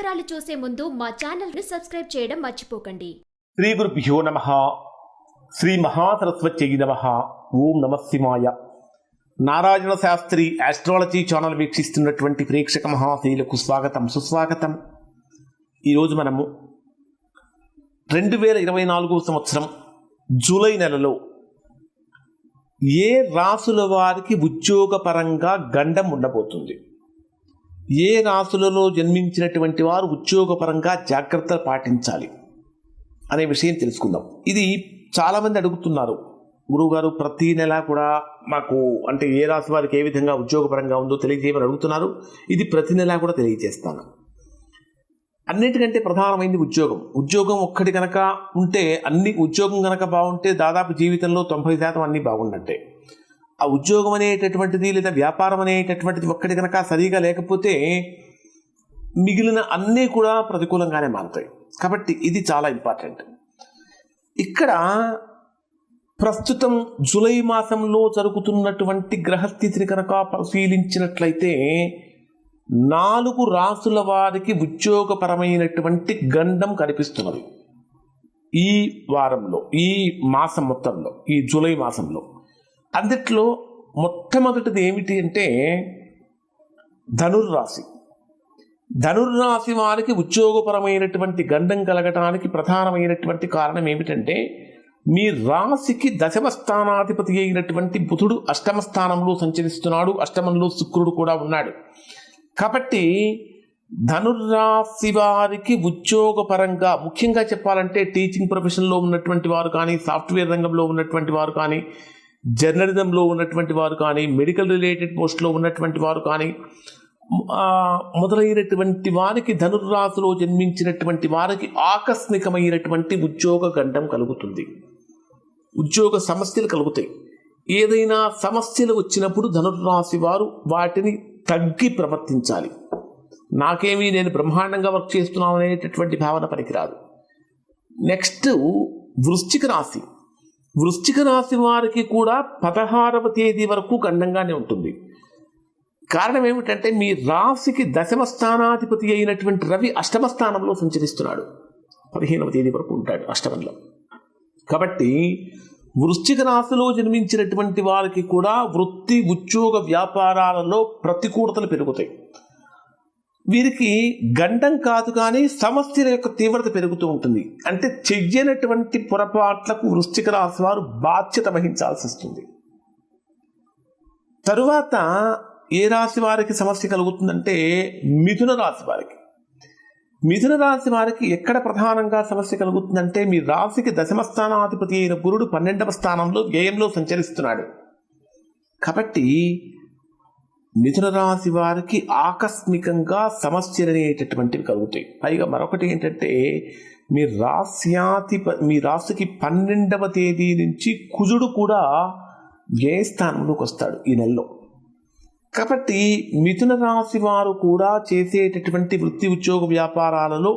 వివరాలు చూసే ముందు మా ఛానల్ ని సబ్స్క్రైబ్ చేయడం మర్చిపోకండి. శ్రీ గురుభ్యో నమః. శ్రీ మహాసరస్వత్యై నమః. ఓం నమః శివాయ. నారాయణ శాస్త్రి ఆస్ట్రాలజీ ఛానల్ వీక్షిస్తున్నటువంటి ప్రేక్షక మహాశీలకు స్వాగతం, సుస్వాగతం. ఈరోజు మనము 2024 సంవత్సరం జూలై నెలలో ఏ రాసుల వారికి ఉద్యోగపరంగా గండం ఉండబోతుంది, ఏ రాసులలో జన్మించినటువంటి వారు ఉద్యోగపరంగా జాగ్రత్తలు పాటించాలి అనే విషయం తెలుసుకుందాం. ఇది చాలామంది అడుగుతున్నారు, గురువుగారు ప్రతి నెల కూడా మాకు అంటే ఏ రాశి వారికి ఏ విధంగా ఉద్యోగపరంగా ఉందో తెలియజేయమని అడుగుతున్నారు. ఇది ప్రతి నెల కూడా తెలియజేస్తాను. అన్నిటికంటే ప్రధానమైనది ఉద్యోగం ఒక్కటి కనుక ఉంటే ఉద్యోగం కనుక బాగుంటే దాదాపు జీవితంలో 90% అన్నీ బాగున్నట్టే. ఆ ఉద్యోగం అనేటటువంటిది లేదా వ్యాపారం అనేటటువంటిది ఒక్కటి కనుక సరిగా లేకపోతే మిగిలిన అన్నీ కూడా ప్రతికూలంగానే మారుతాయి. కాబట్టి ఇది చాలా ఇంపార్టెంట్. ఇక్కడ ప్రస్తుతం జూలై మాసంలో జరుగుతున్నటువంటి గ్రహస్థితిని కనుక పరిశీలించినట్లయితే 4 రాసుల వారికి ఉద్యోగపరమైనటువంటి గండం కనిపిస్తున్నది ఈ వారంలో, ఈ మాసం మొత్తంలో, ఈ జూలై మాసంలో. అందుట్లో మొట్టమొదటిది ఏమిటి అంటే ధనుర్రాశి. ధనుర్రాశి వారికి ఉద్యోగపరమైనటువంటి గండం కలగటానికి ప్రధానమైనటువంటి కారణం ఏమిటంటే మీ రాశికి 10వ స్థానాధిపతి అయినటువంటి బుధుడు 8వ స్థానంలో సంచరిస్తున్నాడు. 8మంలో శుక్రుడు కూడా ఉన్నాడు. కాబట్టి ధనుర్రాశి వారికి ఉద్యోగపరంగా ముఖ్యంగా చెప్పాలంటే టీచింగ్ ప్రొఫెషన్లో ఉన్నటువంటి వారు కానీ, సాఫ్ట్వేర్ రంగంలో ఉన్నటువంటి వారు కానీ, జర్నలిజంలో ఉన్నటువంటి వారు కానీ, మెడికల్ రిలేటెడ్ పోస్ట్లో ఉన్నటువంటి వారు కానీ మొదలైనటువంటి వారికి ధనుర్రాశిలో జన్మించినటువంటి వారికి ఆకస్మికమైనటువంటి ఉద్యోగ గండం కలుగుతుంది. ఉద్యోగ సమస్యలు కలుగుతాయి. ఏదైనా సమస్యలు వచ్చినప్పుడు ధనుర్రాశి వారు వాటిని తగ్గి ప్రవర్తించాలి. నాకేమీ నేను బ్రహ్మాండంగా వర్క్ చేస్తున్నాను అనేటటువంటి భావన పనికిరాదు. నెక్స్ట్ వృశ్చిక రాశి. వృశ్చిక రాశి వారికి కూడా 16వ తేదీ వరకు గండంగానే ఉంటుంది. కారణం ఏమిటంటే మీ రాశికి 10వ స్థానాధిపతి అయినటువంటి రవి 8వ స్థానంలో సంచరిస్తున్నాడు. 15వ తేదీ వరకు ఉంటాడు 8మంలో. కాబట్టి వృశ్చిక రాశిలో జన్మించినటువంటి వారికి కూడా వృత్తి, ఉద్యోగ, వ్యాపారాలలో ప్రతికూలతలు పెరుగుతాయి. వీరికి గండం కాదు కానీ సమస్యల యొక్క తీవ్రత పెరుగుతూ ఉంటుంది. అంటే చెయ్యనటువంటి పొరపాట్లకు వృశ్చిక రాశి వారు బాధ్యత వహించాల్సి వస్తుంది. తరువాత ఏ రాశి వారికి సమస్య కలుగుతుందంటే మిథున రాశి వారికి. మిథున రాశి వారికి ఎక్కడ ప్రధానంగా సమస్య కలుగుతుందంటే మీ రాశికి 10వ స్థానాధిపతి అయిన గురుడు 12వ స్థానంలో వ్యయంలో సంచరిస్తున్నాడు. కాబట్టి మిథున రాశి వారికి ఆకస్మికంగా సమస్యలు అనేటటువంటివి కలుగుతాయి. పైగా మరొకటి ఏంటంటే మీ రాశికి 12వ తేదీ నుంచి కుజుడు కూడా వ్యయస్థానంలోకి వస్తాడు ఈ నెలలో. కాబట్టి మిథున రాశి వారు కూడా చేసేటటువంటి వృత్తి, ఉద్యోగ, వ్యాపారాలలో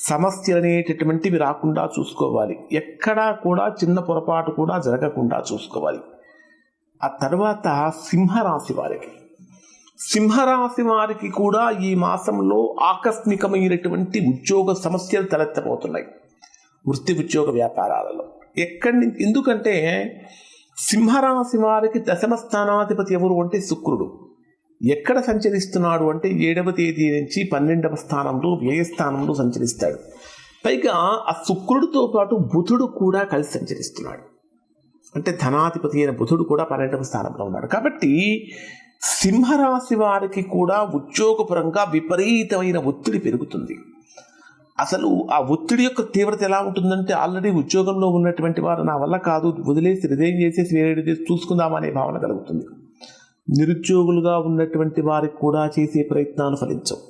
సమస్యలు అనేటటువంటివి రాకుండా చూసుకోవాలి. ఎక్కడా కూడా చిన్న పొరపాటు కూడా జరగకుండా చూసుకోవాలి. ఆ తర్వాత సింహరాశి వారికి కూడా ఈ మాసంలో ఆకస్మికమైనటువంటి ఉద్యోగ సమస్యలు తలెత్తబోతున్నాయి వృత్తి, ఉద్యోగ, వ్యాపారాలలో. ఎందుకంటే సింహరాశి వారికి 10వ స్థానాధిపతి ఎవరు అంటే శుక్రుడు. ఎక్కడ సంచరిస్తున్నాడు అంటే 7వ తేదీ నుంచి 12వ స్థానంలో వ్యయస్థానంలో సంచరిస్తాడు. పైగా ఆ శుక్రుడితో పాటు బుధుడు కూడా కలిసి సంచరిస్తున్నాడు. అంటే ధనాధిపతి అయిన బుధుడు కూడా 12వ స్థానంలో ఉన్నాడు. కాబట్టి సింహరాశి వారికి కూడా ఉద్యోగపరంగా విపరీతమైన ఒత్తిడి పెరుగుతుంది. అసలు ఆ ఒత్తిడి యొక్క తీవ్రత ఎలా ఉంటుందంటే ఆల్రెడీ ఉద్యోగంలో ఉన్నటువంటి వారు నా వల్ల కాదు, వదిలేసి రిజైన్ చేసేసి వేరే చూసుకుందామనే భావన కలుగుతుంది. నిరుద్యోగులుగా ఉన్నటువంటి వారికి కూడా చేసే ప్రయత్నాలు ఫలించవు.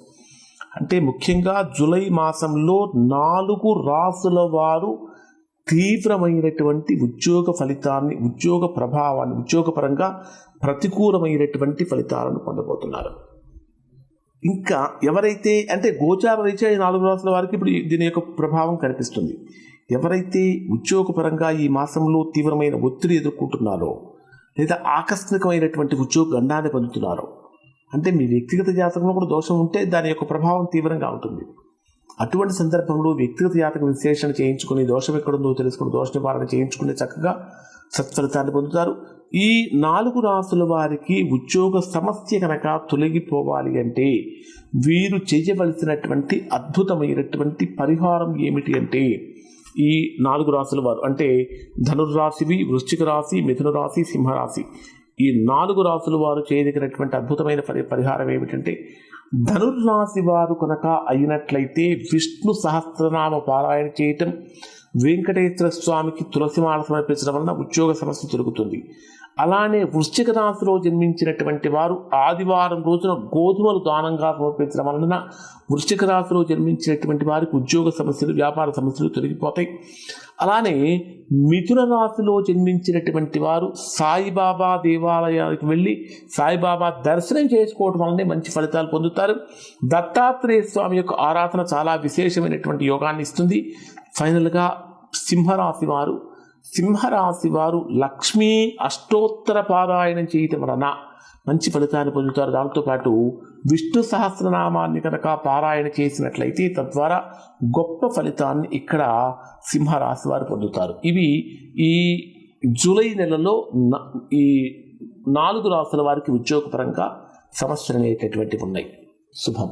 అంటే ముఖ్యంగా జూలై మాసంలో 4 రాసుల వారు తీవ్రమైనటువంటి ఉద్యోగ ఫలితాన్ని, ఉద్యోగ ప్రభావాన్ని, ఉద్యోగపరంగా ప్రతికూలమైనటువంటి ఫలితాలను పొందబోతున్నారు. ఇంకా ఎవరైతే అంటే గోచార రీత్యా 4 రాసుల వారికి ఇప్పుడు దీని యొక్క ప్రభావం కనిపిస్తుంది. ఎవరైతే ఉద్యోగపరంగా ఈ మాసంలో తీవ్రమైన ఒత్తిడి ఎదుర్కొంటున్నారో లేదా ఆకస్మికమైనటువంటి ఉద్యోగ గండాన్ని పొందుతున్నారో, అంటే మీ వ్యక్తిగత జాతకంలో కూడా దోషం ఉంటే దాని యొక్క ప్రభావం తీవ్రంగా ఉంటుంది. అటువంటి సందర్భంలో వ్యక్తిగత జాతక విశ్లేషణ చేయించుకుని దోషం ఎక్కడుందో తెలుసుకుని దోష నివారణ చేయించుకుని చక్కగా సత్ఫలితాన్ని పొందుతారు. ఈ 4 రాసుల వారికి ఉద్యోగ సమస్య కనుక తొలగిపోవాలి అంటే వీరు చేయవలసినటువంటి అద్భుతమైనటువంటి పరిహారం ఏమిటి అంటే, ఈ 4 రాసుల వారు అంటే ధనుర్రాశివి, వృశ్చిక రాశి, మిథున రాశి, సింహరాశి, ఈ 4 రాసుల వారు చేయదగినటువంటి అద్భుతమైన పరిహారం ఏమిటంటే, ధనుర్రాశి వారు కనుక అయినట్లయితే విష్ణు సహస్రనామ పారాయణ చేయటం, వెంకటేశ్వర స్వామికి తులసిమాల సమర్పించడం వలన ఉద్యోగ సమస్య దొరుకుతుంది. అలానే వృశ్చిక రాశిలో జన్మించినటువంటి వారు ఆదివారం రోజున గోధుమలు దానంగా సమర్పించడం వలన వృశ్చిక రాశిలో జన్మించినటువంటి వారికి ఉద్యోగ సమస్యలు, వ్యాపార సమస్యలు తొలగిపోతాయి. అలానే మిథున రాశిలో జన్మించినటువంటి వారు సాయిబాబా దేవాలయానికి వెళ్ళి సాయిబాబా దర్శనం చేసుకోవడం వల్లనే మంచి ఫలితాలు పొందుతారు. దత్తాత్రేయ స్వామి యొక్క ఆరాధన చాలా విశేషమైనటువంటి యోగాన్ని ఇస్తుంది. ఫైనల్గా సింహరాశి వారు లక్ష్మీ అష్టోత్తర పారాయణం చేయటం వలన మంచి ఫలితాన్ని పొందుతారు. దాంతోపాటు విష్ణు సహస్రనామాన్ని కనుక పారాయణ చేసినట్లయితే తద్వారా గొప్ప ఫలితాన్ని ఇక్కడ సింహరాశి వారు పొందుతారు. ఇవి ఈ జూలై నెలలో ఈ 4 రాసుల వారికి ఉద్యోగపరంగా సమస్యలు అనేటటువంటివి ఉన్నాయి. శుభం.